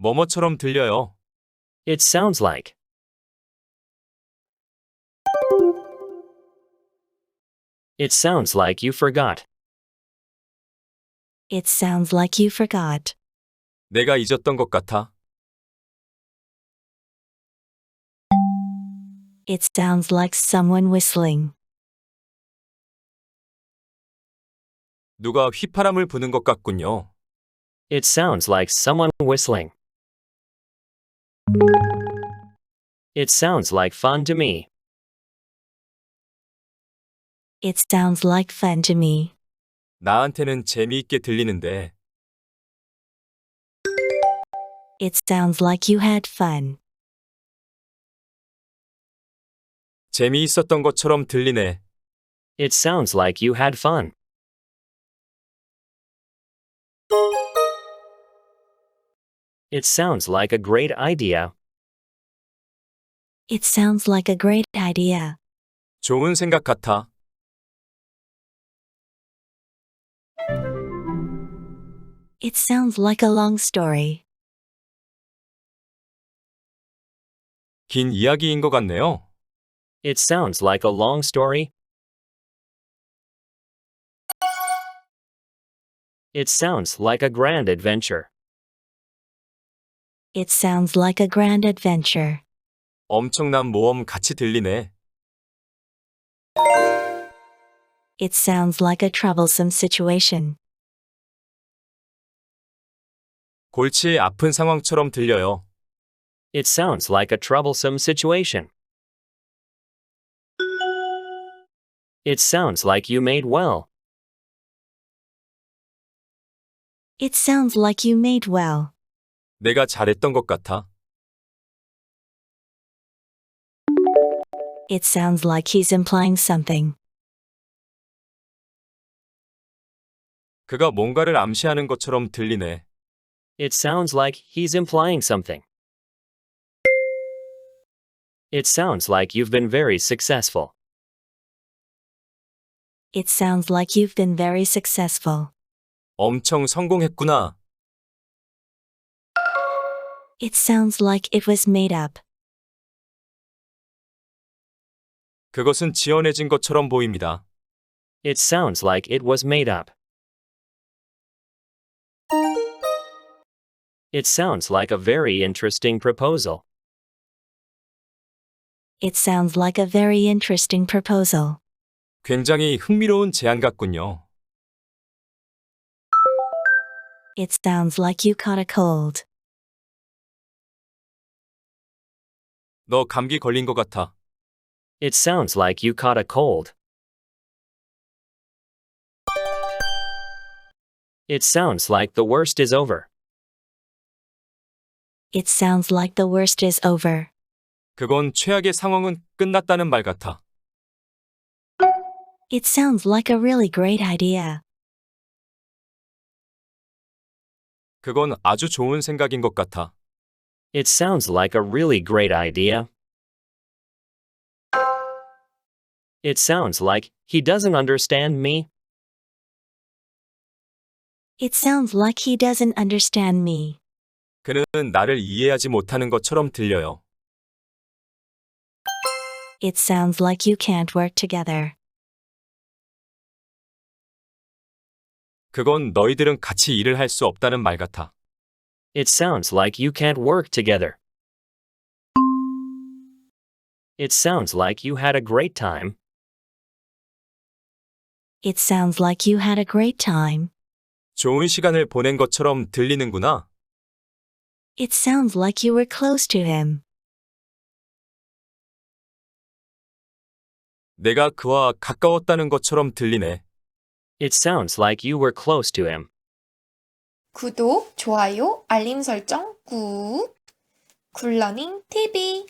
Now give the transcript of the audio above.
뭐뭐처럼 들려요. It sounds like. It sounds like you forgot. It sounds like you forgot. 내가 잊었던 것 같아. It sounds like someone whistling. 누가 휘파람을 부는 것 같군요. It sounds like someone whistling. It sounds like fun to me. It sounds like fun to me. 나한테는 재미있게 들리는데. It sounds like you had fun. 재미있었던 것처럼 들리네. It sounds like you had fun. It sounds like a great idea. It sounds like a great idea. 좋은 생각 같아. It sounds like a long story. 긴 이야기인 것 같네요. It sounds like a long story. It sounds like a grand adventure. It sounds like a grand adventure. 엄청난 모험 같이 들리네. It sounds like a troublesome situation. 골치 아픈 상황처럼 들려요. It sounds like a troublesome situation. It sounds like you made well. It sounds like you made well. 내가 잘했던 것 같아. It sounds like he's implying something. 그가 뭔가를 암시하는 것처럼 들리네. It sounds like he's implying something. It sounds like you've been very successful. It sounds like you've been very successful. 엄청 성공했구나. It sounds like it was made up. 그것은 지어내진 것처럼 보입니다. It sounds like it was made up. It sounds like a very interesting proposal. It sounds like a very interesting proposal. 굉장히 흥미로운 제안 같군요. It sounds like you caught a cold. 너 감기 걸린 것 같아. It sounds like you caught a cold. It sounds like the worst is over. It sounds like the worst is over. 그건 최악의 상황은 끝났다는 말 같아. It sounds like a really great idea. 그건 아주 좋은 생각인 것 같아. It sounds like a really great idea. It sounds like he doesn't understand me. It sounds like he doesn't understand me. 그는 나를 이해하지 못하는 것처럼 들려요. It sounds like you can't work together. 그건 너희들은 같이 일을 할 수 없다는 말 같아. It sounds like you can't work together. It sounds like you had a great time. It sounds like you had a great time. 좋은 시간을 보낸 것처럼 들리는구나. It sounds like you were close to him. 내가 그와 가까웠다는 것처럼 들리네. It sounds like you were close to him. 구독, 좋아요, 알림 설정 꾹. 굿러닝 TV